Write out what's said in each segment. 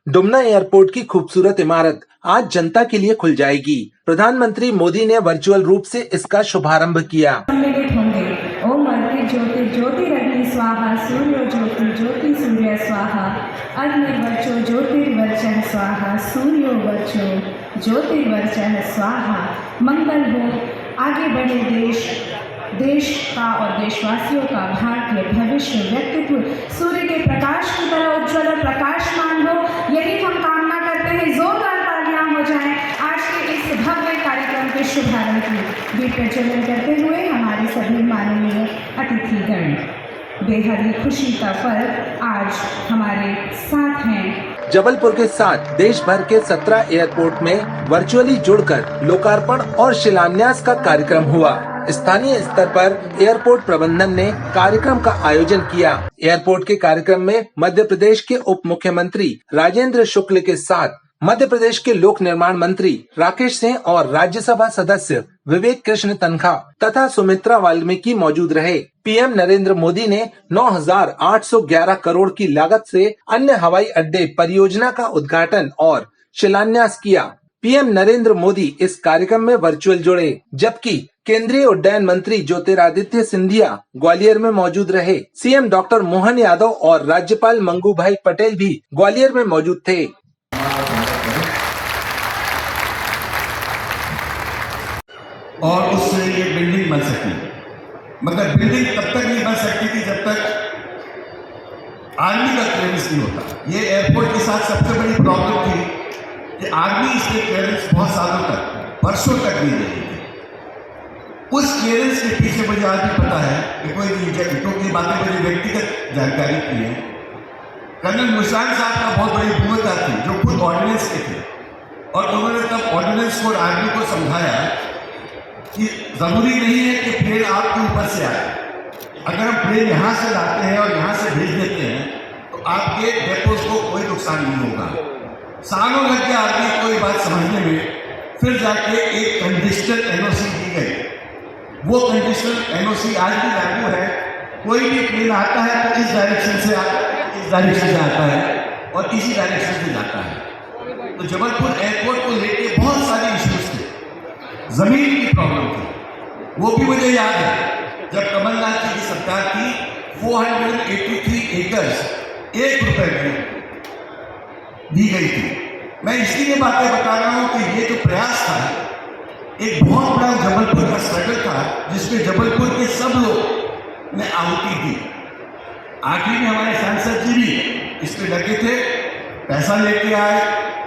Dumna airport की खूबसूरत इमारत आज जनता के लिए खुल जाएगी। प्रधानमंत्री मोदी ने वर्चुअल रूप से इसका शुभारंभ किया। सम्मिलित होंगे। ओम अर्घ्य ज्योति ज्योतिरग्नि स्वाहा, सूर्यो ज्योति ज्योति सूर्य स्वाहा, अग्निर्वर्चो ज्योतिर्वर्चः स्वाहा, सूर्यो वर्चो ज्योतिर्वर्चः स्वाहा। मंगल हो, आगे बढ़े देश का और देशवासियों का भारतीय भविष्य व्यक्तित्व सूर्य के प्रकाश की तरह उज्ज्वल और प्रकाशमान हो, यही हम कामना करते हैं। जोरदार तालियां हो जाएं आज के इस भव्य कार्यक्रम के शुभारंभ की। दीप प्रज्वलन करते हुए हमारे सभी माननीय अतिथिगण, बेहद ही खुशी का पल आज हमारे साथ हैं। जबलपुर के साथ देश भर के 17 एयरपोर्ट में वर्चुअली जुड़कर लोकार्पण और शिलान्यास का कार्यक्रम हुआ। स्थानीय स्तर पर एयरपोर्ट प्रबंधन ने कार्यक्रम का आयोजन किया। एयरपोर्ट के कार्यक्रम में मध्य प्रदेश के उप मुख्यमंत्री राजेंद्र शुक्ल के साथ मध्य प्रदेश के लोक निर्माण मंत्री राकेश सिंह और राज्यसभा सदस्य विवेक कृष्ण तन्खा तथा सुमित्रा वाल्मीकि मौजूद रहे। पीएम नरेंद्र मोदी ने 9,811 करोड़ की लागत से अन्य हवाई अड्डे परियोजना का उद्घाटन और शिलान्यास किया। पीएम नरेंद्र मोदी इस कार्यक्रम में वर्चुअल जुड़े, जबकि केंद्रीय उड्डयन मंत्री ज्योतिरादित्य सिंधिया ग्वालियर में मौजूद रहे। सीएम डॉक्टर मोहन यादव और राज्यपाल मंगू भाई पटेल भी ग्वालियर में मौजूद थे। और उससे ये बिल्डिंग बन सकी, मगर बिल्डिंग तब तक नहीं बन सकती थी जब तक आर्मी का क्लियरेंस नहीं होता। ये एयरपोर्ट के साथ सबसे बड़ी प्रॉब्लम थी कि आर्मी इसके क्लियरेंस बहुत सालों तक, वर्षों तक नहीं देती थी। उस क्लियरेंस के पीछे मुझे आज भी पता है कि कोई नहीं, क्योंकि बातें मेरी व्यक्तिगत जानकारी की है। कर्नल मुशान साहब का बहुत बड़ी भूमिका थी, जो खुद ऑर्डिनेंस के थे, और उन्होंने तब ऑर्डिनेंस को और आर्मी को समझाया कि जरूरी नहीं है कि प्लेन आपके ऊपर से आए। अगर हम प्लेन यहाँ से लाते हैं और यहाँ से भेज देते हैं तो आपके डेपोज को कोई नुकसान नहीं होगा। सालों लग गया आर्मी को ये बात समझने में, फिर जाके एक कंडीशनल एनओसी दी गई। वो कंडीशनल एनओसी आज भी लागू है। कोई भी प्लेन आता है तो इस डायरेक्शन से आता है और इसी डायरेक्शन से जाता है। तो जबलपुर एयरपोर्ट को लेके बहुत सारे इश्यूज थे, जमीन की प्रॉब्लम थी। वो भी मुझे याद है जब कमलनाथ जी की सरकार थी, 483 एकर्स 1 रुपए में दी गई थी। मैं इसलिए बातें बता रहा हूं कि ये जो प्रयास था, एक बहुत बड़ा जबलपुर का स्ट्रगल था, जिसमें जबलपुर के सब लोग ने आहुति दी। आखिर में हमारे सांसद जी भी इसमें लगे थे, पैसा लेके आए,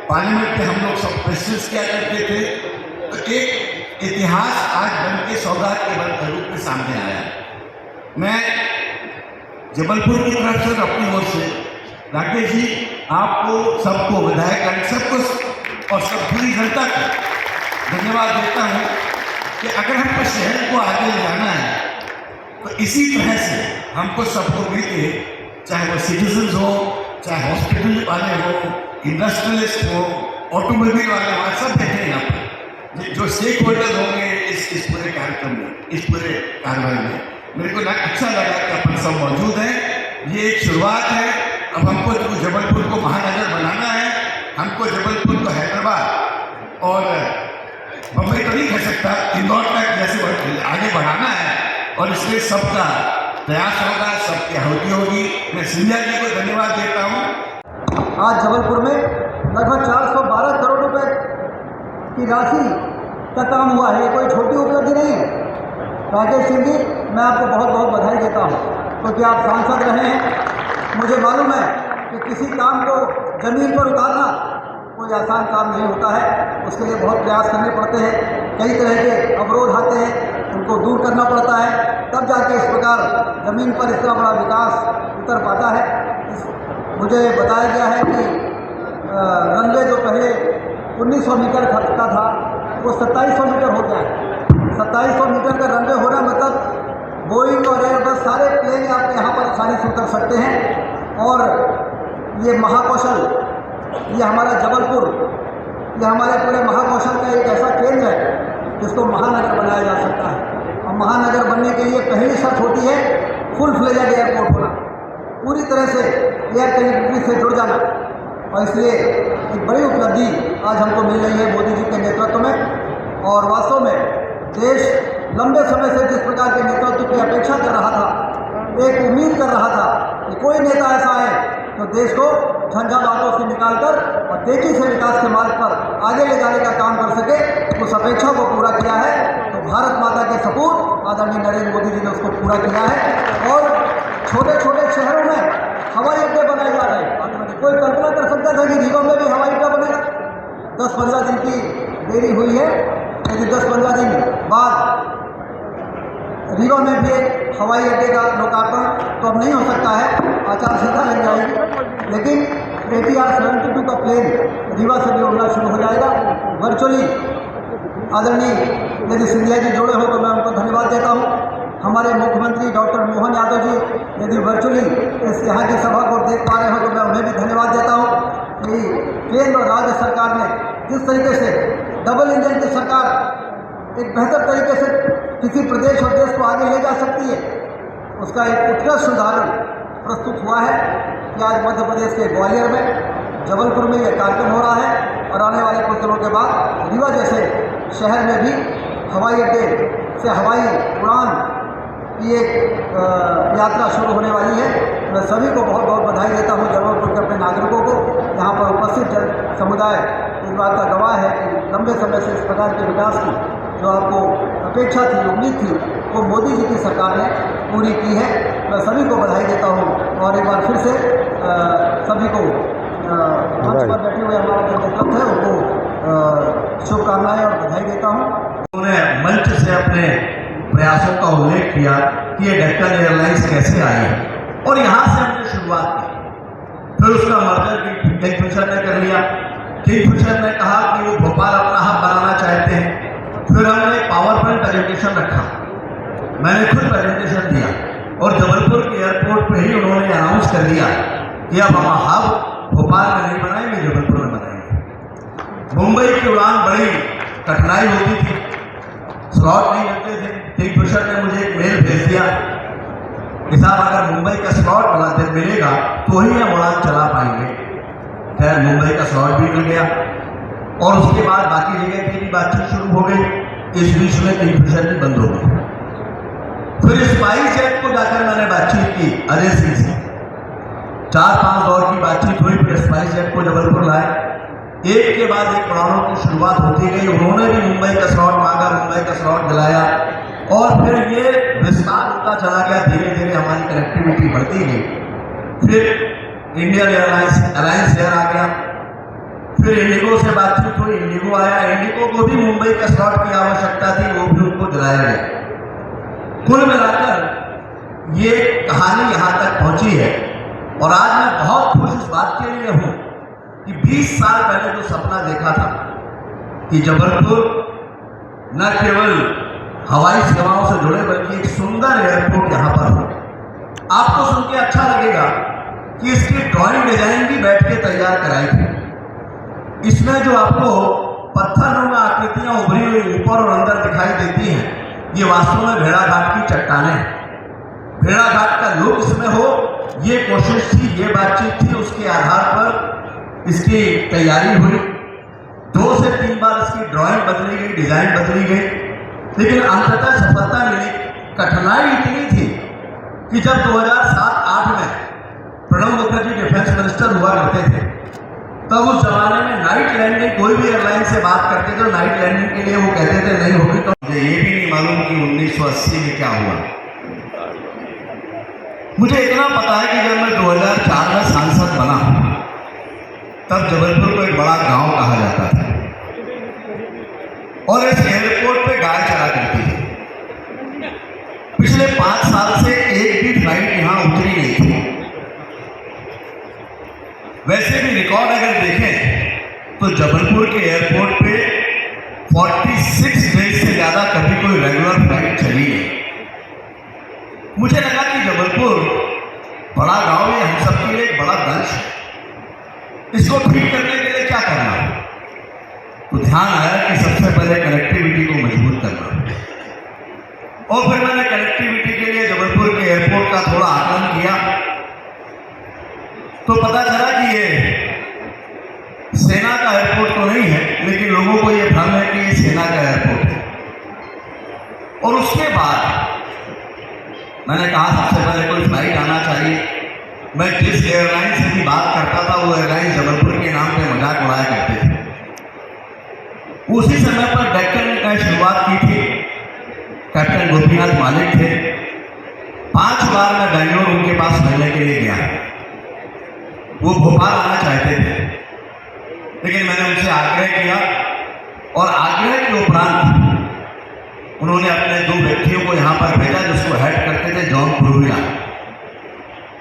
पार्लियामेंट में हम लोग सब क्वेश्चंस किया करते थे। तो एक इतिहास आज बन के सौगात के रूप में सामने आया। मैं जबलपुर की तरफ से अपनी ओर से राकेश जी, आपको, सबको, विधायक सबको और सब पूरी जनता को धन्यवाद देता हूँ कि अगर हमको शहर को आगे ले जाना है तो इसी तरह से हमको सबको मिलके, चाहे वो सिटीजन्स हो, चाहे हॉस्पिटल वाले हो, इंडस्ट्रियलिस्ट हो, ऑटोमोबाइल वाले हो, सब बैठे हैं यहाँ पर। जो स्टेक होल्डर होंगे इस पूरे कार्यक्रम में, इस पूरे कार्रवाई में, मेरे को अच्छा लगा कि अपन सब मौजूद हैं। ये एक शुरुआत है। अब हमको जबलपुर को महानगर बनाना है, हमको जबलपुर को हैदराबाद और बम्बई तो नहीं कह सकता, इंदौर तक जैसे आगे बढ़ाना है, और इसलिए सबका प्रयास होगा, सबकी आहुति होगी। मैं सिंधिया जी को धन्यवाद देता हूँ। आज जबलपुर में लगभग 412 करोड़ रुपए की राशि का काम हुआ है। ये कोई छोटी उपलब्धि नहीं है। राकेश सिंह जी, मैं आपको बहुत बहुत बधाई देता हूँ, क्योंकि आप सांसद रहे हैं। मुझे मालूम है कि किसी काम को जमीन पर उतारना कोई आसान काम नहीं होता है। उसके लिए बहुत प्रयास करने पड़ते हैं, कई तरह के अवरोध आते हैं, उनको दूर करना पड़ता है, तब जाके इस प्रकार ज़मीन पर इतना बड़ा विकास उतर पाता है। मुझे बताया गया है कि रनवे जो पहले 1900 मीटर का था, वो 2700 मीटर हो गया है। 2700 मीटर का रनवे होना मतलब बोइंग और एयरबस सारे प्लेन आप यहाँ पर आसानी से उतर सकते हैं। और ये महाकौशल, ये हमारा जबलपुर, ये हमारे पूरे महाकौशल का एक ऐसा केंद्र है जिसको महानगर बनाया जा सकता है। और महानगर बनने के लिए पहली शर्त होती है फुल फ्लेजेड एयरपोर्ट होना, पूरी तरह से एयर कनेक्टिविटी से जुड़ जाना। और इसलिए एक बड़ी उपलब्धि आज हमको मिल रही है मोदी जी के नेतृत्व में। और वास्तव में देश लंबे समय से जिस प्रकार के नेतृत्व की अपेक्षा कर रहा था, एक उम्मीद कर रहा था कि कोई नेता ऐसा है जो देश को झंझावातों से निकालकर और तेजी से विकास के मार्ग पर आगे ले जाने का काम कर सके, उस अपेक्षा को पूरा किया है। तो भारत माता के सपूत आदरणीय नरेंद्र मोदी जी ने उसको पूरा किया है। और छोटे छोटे शहरों में हवाई अड्डे बनाए जा रहे हैं। कोई कल्पना कर सकता था कि रीवा में भी हवाई अड्डा बनेगा? 10-15 दिन की देरी हुई है, लेकिन 10-15 दिन बाद रीवा में भी एक हवाई अड्डे का लोकार्पण तो अब नहीं हो सकता है, आचार संहिता लग जाएगी, लेकिन ATR 72 का प्लेन रीवा से भी उड़ना शुरू हो जाएगा वर्चुअली। आदरणीय यदि सिंधिया जी जुड़े हो तो मैं उनको धन्यवाद देता हूँ। हमारे मुख्यमंत्री डॉक्टर मोहन यादव जी यदि वर्चुअली इस यहाँ की सभा को देख पा रहे हो तो मैं उन्हें भी धन्यवाद देता हूँ कि केंद्र और राज्य सरकार ने जिस तरीके से डबल इंजन की सरकार एक बेहतर तरीके से किसी प्रदेश और देश को आगे ले जा सकती है, उसका एक उत्कृष्ट उदाहरण प्रस्तुत हुआ है कि आज मध्य प्रदेश के ग्वालियर में, जबलपुर में यह कार्यक्रम हो रहा है। और आने वाले कुछ दिनों के बाद रीवा जैसे शहर में भी हवाई अड्डे से हवाई उड़ान की एक यात्रा शुरू होने वाली है। मैं सभी को बहुत बहुत बधाई देता हूँ, जबलपुर के अपने नागरिकों को। यहाँ पर उपस्थित जन समुदाय इस बात का गवाह है कि लंबे समय से इस प्रकार के विकास की जो आपको अपेक्षा थी, उम्मीद थी, वो मोदी जी की सरकार ने पूरी की है। मैं सभी को बधाई देता हूँ और एक बार फिर से सभी को मंच पर बैठे हुए हमारा जो नेतृत्व है उनको शुभकामनाएं और बधाई देता हूँ। उन्होंने मंच से अपने प्रयासों का उल्लेख किया कि ये डेक्कन एयरलाइंस कैसे आई है और यहाँ से हमने शुरुआत की। फिर उसका मर्जर किंगफिशर ने कर लिया। किंगफिशर ने कहा कि वो भोपाल अपना हब बनाना चाहते हैं। फिर हमने पावर पॉइंट प्रेजेंटेशन रखा, मैंने खुद प्रेजेंटेशन दिया और जबलपुर के एयरपोर्ट पे ही उन्होंने अनाउंस कर दिया कि अब हम हब भोपाल में नहीं बनाएंगे, जबलपुर में बनाएंगे। मुंबई की उड़ान बड़ी कठिनाई होती थी, स्लॉट नहीं मिलते थे। किंगफिशर ने मुझे एक मेल भेज दिया कि साहब अगर मुंबई का स्लॉट मिलेगा तो ही हम उड़ान चला पाएंगे। खैर मुंबई का स्लॉट भी मिल गया और उसके बाद बाकी जगह की भी बातचीत शुरू हो गई। इस बीच में किंगफिशर भी बंद हो गई। फिर स्पाइस जेट को जाकर मैंने बातचीत की अजय सिंह से, 4-5 दौर की बातचीत हुई। फिर स्पाइस जेट को जबलपुर लाए, एक के बाद एक उड़ानों की शुरुआत होती गई। उन्होंने भी मुंबई का स्लॉट मांगा, मुंबई का स्लॉट दिलाया और फिर ये विस्तार होता चला गया। धीरे धीरे हमारी कनेक्टिविटी बढ़ती गई। फिर इंडियन अलायंस एयर आ गया। फिर इंडिगो से बातचीत हुई, इंडिगो आया। इंडिगो को भी मुंबई का स्लॉट की आवश्यकता थी, वो भी उनको दिलाया गया। कुल मिलाकर ये कहानी यहाँ तक पहुंची है और आज मैं बहुत खुश इस बात के लिए हूँ कि 20 साल पहले जो सपना देखा था कि जबलपुर न केवल हवाई सेवाओं से जुड़े बल्कि एक सुंदर एयरपोर्ट यहाँ पर हो। आपको सुन के अच्छा लगेगा कि इसकी ड्राइंग डिजाइन भी बैठ के तैयार कराई थी। इसमें जो आपको पत्थरनुमा आकृतियां उभरी हुई ऊपर और अंदर दिखाई देती हैं, ये वास्तव में भेड़ाघाट की चट्टानें हैं। भेड़ाघाट का लुक इसमें हो, ये कोशिश थी, ये बातचीत थी। उसके आधार पर इसकी तैयारी हुई। 2 से 3 बार इसकी ड्राइंग बदली गई, डिजाइन बदली गई, लेकिन अंततः सफलता मिली। कठिनाई इतनी थी कि जब 2007-8 में प्रणब मुखर्जी डिफेंस मिनिस्टर हुआ करते थे, तब उस जमाने में नाइट लैंडिंग कोई भी एयरलाइन से बात करते थे, नाइट लैंडिंग के लिए वो कहते थे नहीं होगी। तो मुझे ये भी नहीं मालूम कि 1980 में क्या हुआ। मुझे इतना पता है कि जब मैं 2004 में सांसद बना तब जबलपुर को एक बड़ा गांव कहा जाता था और इस एयरपोर्ट पे गाय चला करती थी। पिछले 5 साल से एक भी फ्लाइट यहां उतरी नहीं थी। वैसे भी रिकॉर्ड अगर देखें तो जबलपुर के एयरपोर्ट पे 46 डेज से ज्यादा कभी कोई रेगुलर फ्लाइट चली नहीं। मुझे लगा कि जबलपुर बड़ा गांव है, हम सबके लिए एक बड़ा दंश है, इसको ठीक करने के लिए क्या करना है। तो ध्यान आया कि सबसे पहले कनेक्टिविटी को मजबूत करना, और फिर मैंने कनेक्टिविटी के लिए जबलपुर के एयरपोर्ट का थोड़ा आकलन किया तो पता चला कि ये का एयरपोर्ट तो नहीं है, लेकिन लोगों को ये भ्रम है कि ये सेना का एयरपोर्ट है। और उसके बाद मैंने कहा सबसे पहले कोई फ्लाइट आना चाहिए। मैं जिस एयरलाइन से भी बात करता था वो एयरलाइन जबलपुर के नाम पे मजाक उड़ाया करते थे। उसी समय पर डेक्कन ने शुरुआत की थी, कैप्टन गोपीनाथ मालिक थे। 5 बार मैं बेंगलोर उनके पास मिलने के लिए गया। वो भोपाल आना चाहते थे, लेकिन मैंने उनसे आग्रह किया और आग्रह के उपरांत उन्होंने अपने 2 व्यक्तियों को यहाँ पर भेजा जिसको हेड करते थे जॉन पुरुविया।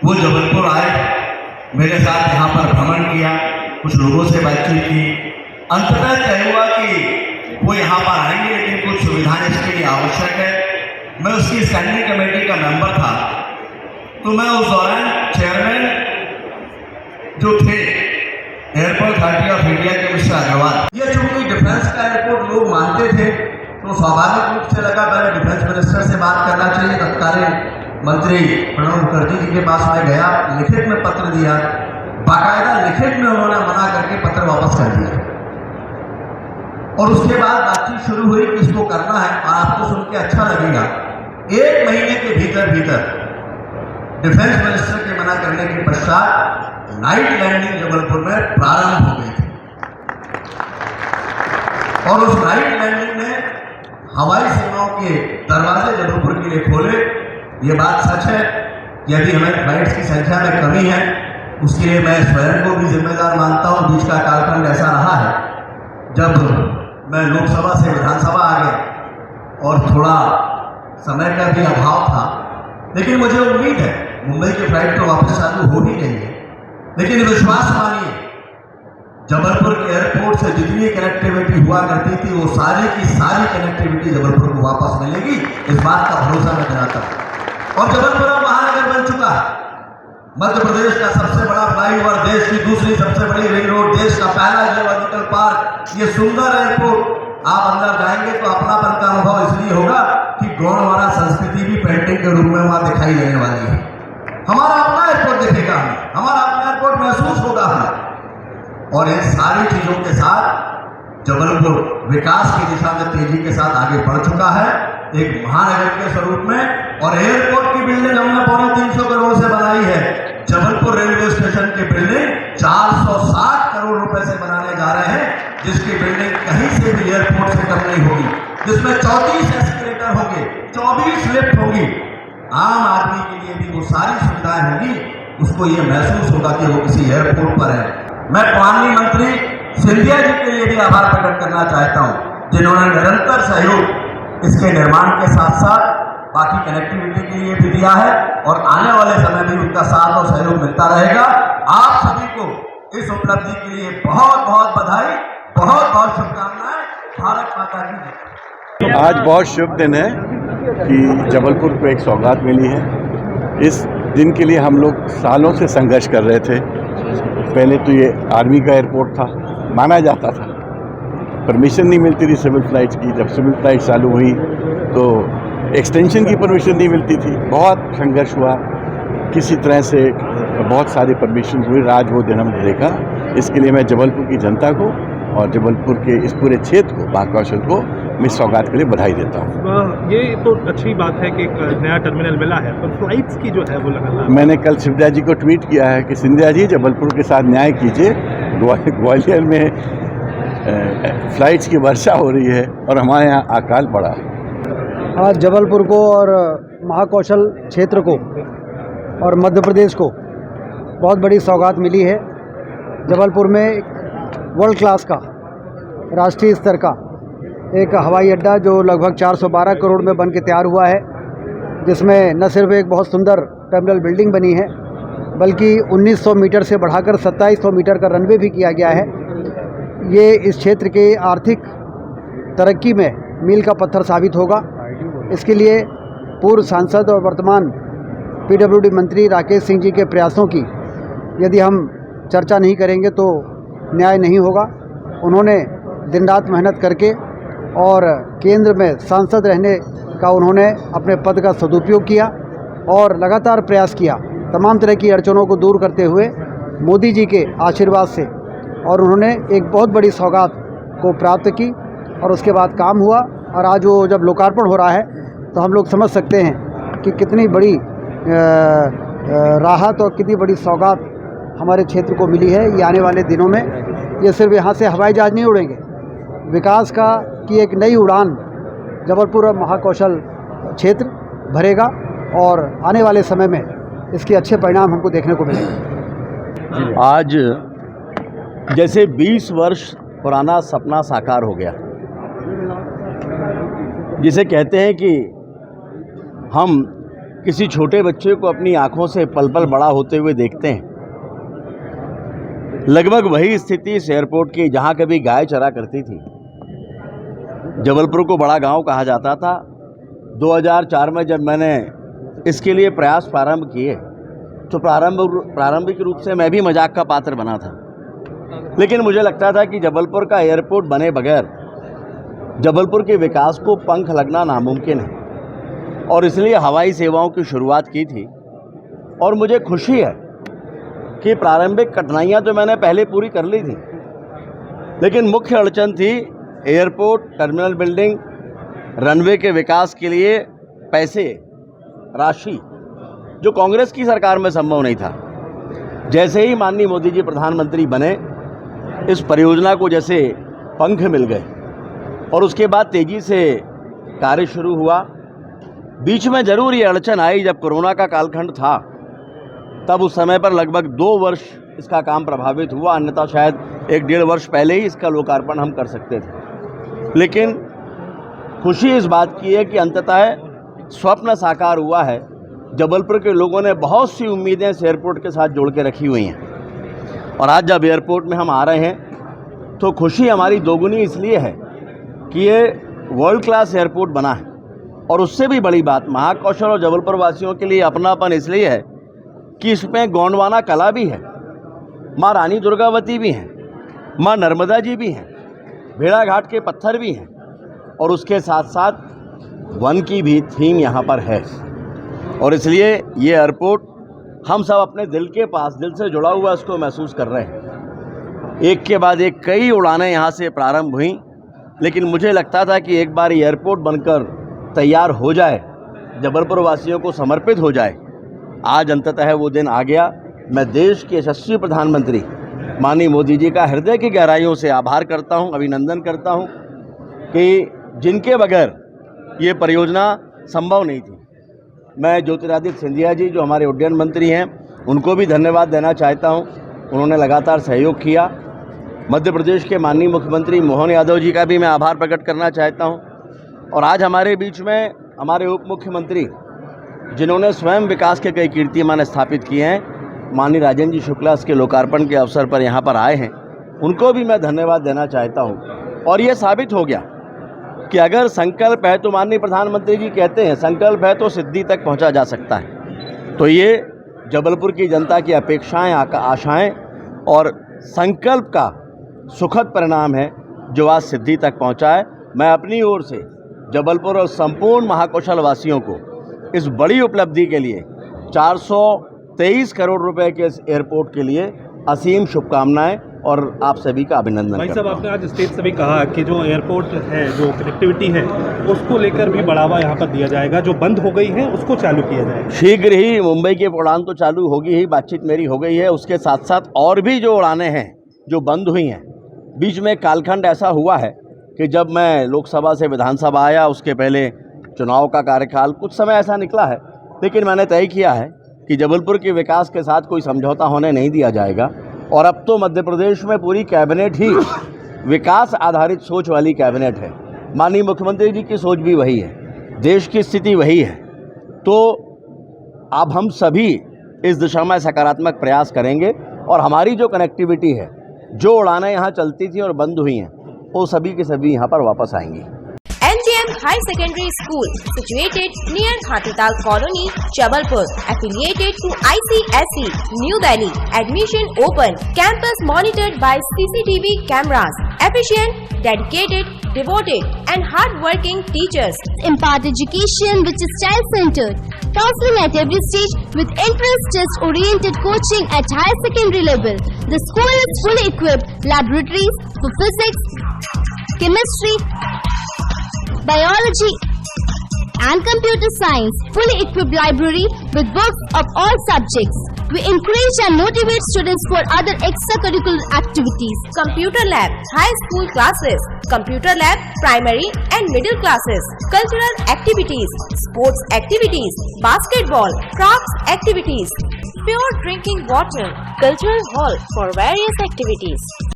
वो जबलपुर आए, मेरे साथ यहाँ पर भ्रमण किया, कुछ लोगों से बातचीत की। अंततः तय हुआ कि वो यहाँ पर आएंगे, लेकिन कुछ सुविधाएं इसके लिए आवश्यक है। मैं उसकी स्टैंडिंग कमेटी का मेंबर था, तो मैं उस दौरान चेयरमैन जो थे एयरपोर्ट अथॉरिटी ऑफ इंडिया के मिस्टर अग्रवाल, ये चूंकि डिफेंस का एयरपोर्ट लोग मानते थे, तो स्वाभाविक रूप से लगा पहले डिफेंस मिनिस्टर से बात करना चाहिए। तत्कालीन मंत्री प्रणब मुखर्जी जी के पास मैं गया, लिखित में पत्र दिया, बाकायदा लिखित में उन्होंने मना करके पत्र वापस कर दिया। और उसके बाद बातचीत शुरू हुई कि इसको करना है और आपको सुन के अच्छा लगेगा। 1 महीने के भीतर डिफेंस मिनिस्टर के मना करने के पश्चात नाइट लैंडिंग जबलपुर में प्रारंभ हो गई थी। और उस नाइट लैंडिंग ने हवाई सेवाओं के दरवाजे जबलपुर के लिए खोले। ये बात सच है, यदि हमें फ्लाइट्स की संख्या में कमी है, उसके लिए मैं स्वयं को भी जिम्मेदार मानता हूँ। बीच का कालखंड ऐसा रहा है जब मैं लोकसभा से विधानसभा आ गया और थोड़ा समय का भी अभाव था, लेकिन मुझे उम्मीद है मुंबई की फ्लाइट तो वापस चालू हो ही रही है। लेकिन विश्वास मानिए, जबलपुर के एयरपोर्ट से जितनी कनेक्टिविटी हुआ करती थी वो सारी की सारी कनेक्टिविटी जबलपुर को वापस मिलेगी, इस बात का भरोसा मैं दिलाता हूँ। और जबलपुर अब महानगर बन चुका है। मध्य प्रदेश का सबसे बड़ा फ्लाईओवर, देश की दूसरी सबसे बड़ी रिंग रोड, देश का पहला जियोलॉजिकल पार्क, ये सुंदर एयरपोर्ट। आप अंदर जाएंगे तो अपनापन का अनुभव इसलिए होगा कि गौड़वाड़ा संस्कृति भी पेंटिंग के रूप में वहां दिखाई देने वाली है। हमारा अपना एयरपोर्ट दिखेगा हमें, हमारा अपना एयरपोर्ट महसूस होगा हमें। और इन सारी चीजों के साथ जबलपुर विकास की दिशा में तेजी के साथ आगे बढ़ चुका है, एक महानगर के स्वरूप में। और एयरपोर्ट की बिल्डिंग हमने 350 करोड़ से बनाई है। जबलपुर रेलवे स्टेशन की बिल्डिंग 460 करोड़ रुपए से बनाने जा रहे हैं, जिसकी बिल्डिंग कहीं से भी एयरपोर्ट से कम नहीं होगी, जिसमें 34 एस्केलेटर होंगे, 24 लिफ्ट होगी। आम आदमी के लिए भी वो सारी सुविधाएं होंगी, उसको ये महसूस होगा कि वो किसी एयरपोर्ट पर है। मैं प्रधानमंत्री मंत्री सिंधिया जी के लिए भी आभार प्रकट करना चाहता हूं, जिन्होंने निरंतर सहयोग इसके निर्माण के साथ साथ बाकी कनेक्टिविटी के लिए भी दिया है और आने वाले समय भी उनका साथ और सहयोग मिलता रहेगा। आप सभी को इस उपलब्धि के लिए बहुत बहुत बधाई, बहुत बहुत शुभकामनाएं। भारत माता की जय। तो आज बहुत शुभ दिन है कि जबलपुर को एक सौगात मिली है। इस दिन के लिए हम लोग सालों से संघर्ष कर रहे थे। पहले तो ये आर्मी का एयरपोर्ट था, माना जाता था, परमिशन नहीं मिलती थी सिविल फ्लाइट्स की। जब सिविल फ्लाइट चालू हुई तो एक्सटेंशन की परमिशन नहीं मिलती थी। बहुत संघर्ष हुआ, किसी तरह से बहुत सारी परमिशन हुई। आज वो दिन हमने देखा। इसके लिए मैं जबलपुर की जनता को और जबलपुर के इस पूरे क्षेत्र को, महाकौशल को मैं सौगात के लिए बधाई देता हूँ। ये तो अच्छी बात है कि एक नया टर्मिनल मिला है, पर फ्लाइट्स की जो है वो लगातार। मैंने कल सिंधिया जी को ट्वीट किया है कि सिंधिया जी जबलपुर के साथ न्याय कीजिए। ग्वालियर में फ्लाइट्स की वर्षा हो रही है और हमारे यहाँ अकाल पड़ा है। आज जबलपुर को और महाकौशल क्षेत्र को और मध्य प्रदेश को बहुत बड़ी सौगात मिली है। जबलपुर में एक वर्ल्ड क्लास का, राष्ट्रीय स्तर का एक हवाई अड्डा जो लगभग 412 करोड़ में बन के तैयार हुआ है, जिसमें न सिर्फ एक बहुत सुंदर टर्मिनल बिल्डिंग बनी है, बल्कि 1900 मीटर से बढ़ाकर 2700 मीटर का रनवे भी किया गया है। ये इस क्षेत्र के आर्थिक तरक्की में मील का पत्थर साबित होगा। इसके लिए पूर्व सांसद और वर्तमान पीडब्ल्यूडी मंत्री राकेश सिंह जी के प्रयासों की यदि हम चर्चा नहीं करेंगे तो न्याय नहीं होगा। उन्होंने दिन रात मेहनत करके और केंद्र में सांसद रहने का उन्होंने अपने पद का सदुपयोग किया और लगातार प्रयास किया, तमाम तरह की अड़चनों को दूर करते हुए मोदी जी के आशीर्वाद से और उन्होंने एक बहुत बड़ी सौगात को प्राप्त की और उसके बाद काम हुआ। और आज वो जब लोकार्पण हो रहा है तो हम लोग समझ सकते हैं कि कितनी बड़ी राहत और कितनी बड़ी सौगात हमारे क्षेत्र को मिली है। ये आने वाले दिनों में ये सिर्फ यहाँ से हवाई जहाज़ नहीं उड़ेंगे, विकास की एक नई उड़ान जबलपुर महाकौशल क्षेत्र भरेगा और आने वाले समय में इसके अच्छे परिणाम हमको देखने को मिलेंगे। आज जैसे 20 वर्ष पुराना सपना साकार हो गया, जिसे कहते हैं कि हम किसी छोटे बच्चे को अपनी आंखों से पल पल बड़ा होते हुए देखते हैं, लगभग वही स्थिति इस एयरपोर्ट की, जहां कभी गाय चरा करती थी। जबलपुर को बड़ा गांव कहा जाता था। 2004 में जब मैंने इसके लिए प्रयास प्रारंभ किए तो प्रारंभिक रूप से मैं भी मजाक का पात्र बना था, लेकिन मुझे लगता था कि जबलपुर का एयरपोर्ट बने बगैर जबलपुर के विकास को पंख लगना नामुमकिन है, और इसलिए हवाई सेवाओं की शुरुआत की थी। और मुझे खुशी है कि प्रारंभिक कठिनाइयां तो मैंने पहले पूरी कर ली थी, लेकिन मुख्य अड़चन थी एयरपोर्ट, टर्मिनल बिल्डिंग, रनवे के विकास के लिए पैसे, राशि, जो कांग्रेस की सरकार में संभव नहीं था। जैसे ही माननीय मोदी जी प्रधानमंत्री बने, इस परियोजना को जैसे पंख मिल गए और उसके बाद तेजी से कार्य शुरू हुआ। बीच में जरूर ये अड़चन आई जब कोरोना का कालखंड था, तब उस समय पर लगभग 2 वर्ष इसका काम प्रभावित हुआ, अन्यथा शायद 1-1.5 वर्ष पहले ही इसका लोकार्पण हम कर सकते थे। लेकिन खुशी इस बात की है कि अंततः स्वप्न साकार हुआ है। जबलपुर के लोगों ने बहुत सी उम्मीदें इस एयरपोर्ट के साथ जोड़ के रखी हुई हैं, और आज जब एयरपोर्ट में हम आ रहे हैं तो खुशी हमारी दोगुनी इसलिए है कि ये वर्ल्ड क्लास एयरपोर्ट बना है। और उससे भी बड़ी बात महाकौशल और जबलपुर वासियों के लिए अपनापन इसलिए है कि इसमें गोंडवाना कला भी है, माँ रानी दुर्गावती भी हैं, माँ नर्मदा जी भी हैं, भेड़ाघाट के पत्थर भी हैं, और उसके साथ साथ वन की भी थीम यहाँ पर है। और इसलिए ये एयरपोर्ट हम सब अपने दिल के पास, दिल से जुड़ा हुआ इसको महसूस कर रहे हैं। एक के बाद एक कई उड़ानें यहाँ से प्रारंभ हुई, लेकिन मुझे लगता था कि एक बार एयरपोर्ट बनकर तैयार हो जाए, जबलपुर वासियों को समर्पित हो जाए। आज अंततः वो दिन आ गया। मैं देश के यशस्वी प्रधानमंत्री माननीय मोदी जी का हृदय की गहराइयों से आभार करता हूँ, अभिनंदन करता हूँ कि जिनके बगैर ये परियोजना संभव नहीं थी। मैं ज्योतिरादित्य सिंधिया जी, जो हमारे उड्डयन मंत्री हैं, उनको भी धन्यवाद देना चाहता हूँ। उन्होंने लगातार सहयोग किया। मध्य प्रदेश के माननीय मुख्यमंत्री मोहन यादव जी का भी मैं आभार प्रकट करना चाहता हूँ। और आज हमारे बीच में हमारे उप मुख्यमंत्री, जिन्होंने स्वयं विकास के कई कीर्तिमान स्थापित किए हैं, माननीय राजेंद्र जी शुक्ला इसके लोकार्पण के अवसर पर यहाँ पर आए हैं, उनको भी मैं धन्यवाद देना चाहता हूँ। और ये साबित हो गया कि अगर संकल्प है तो माननीय प्रधानमंत्री जी कहते हैं संकल्प है तो सिद्धि तक पहुँचा जा सकता है। तो ये जबलपुर की जनता की अपेक्षाएं, आशाएं और संकल्प का सुखद परिणाम है जो आज सिद्धि तक पहुँचा है। मैं अपनी ओर से जबलपुर और संपूर्ण महाकौशल वासियों को इस बड़ी उपलब्धि के लिए 423 करोड़ रुपए के इस एयरपोर्ट के लिए असीम शुभकामनाएं और आप सभी का अभिनंदन। भाई साहब, आपने आज स्टेज से भी कहा कि जो एयरपोर्ट है, जो कनेक्टिविटी है, उसको लेकर भी बढ़ावा यहाँ पर दिया जाएगा, जो बंद हो गई है उसको चालू किया जाएगा। शीघ्र ही मुंबई की उड़ान तो चालू होगी ही, बातचीत मेरी हो गई है। उसके साथ साथ और भी जो उड़ानें हैं जो बंद हुई हैं, बीच में कालखंड ऐसा हुआ है कि जब मैं लोकसभा से विधानसभा आया, उसके पहले चुनाव का कार्यकाल, कुछ समय ऐसा निकला है, लेकिन मैंने तय किया है कि जबलपुर के विकास के साथ कोई समझौता होने नहीं दिया जाएगा। और अब तो मध्य प्रदेश में पूरी कैबिनेट ही विकास आधारित सोच वाली कैबिनेट है। माननीय मुख्यमंत्री जी की सोच भी वही है, देश की स्थिति वही है। तो अब हम सभी इस दिशा में सकारात्मक प्रयास करेंगे और हमारी जो कनेक्टिविटी है, जो उड़ानें यहाँ चलती थी और बंद हुई हैं, वो सभी के सभी यहाँ पर वापस आएंगी। NGM High Secondary School, situated near Hathital Colony, Jabalpur, affiliated to ICSE, New Delhi. Admission open. Campus monitored by CCTV cameras. Efficient, dedicated, devoted, and hard-working teachers. Impart education which is child-centered. counseling at every stage with interest-oriented coaching at higher secondary level. The school is fully equipped laboratories for physics, chemistry, biology and computer science, fully equipped library with books of all subjects. We encourage and motivate students for other extracurricular activities. Computer lab, high school classes, computer lab, primary and middle classes, cultural activities, sports activities, basketball, crafts activities, pure drinking water, cultural hall for various activities.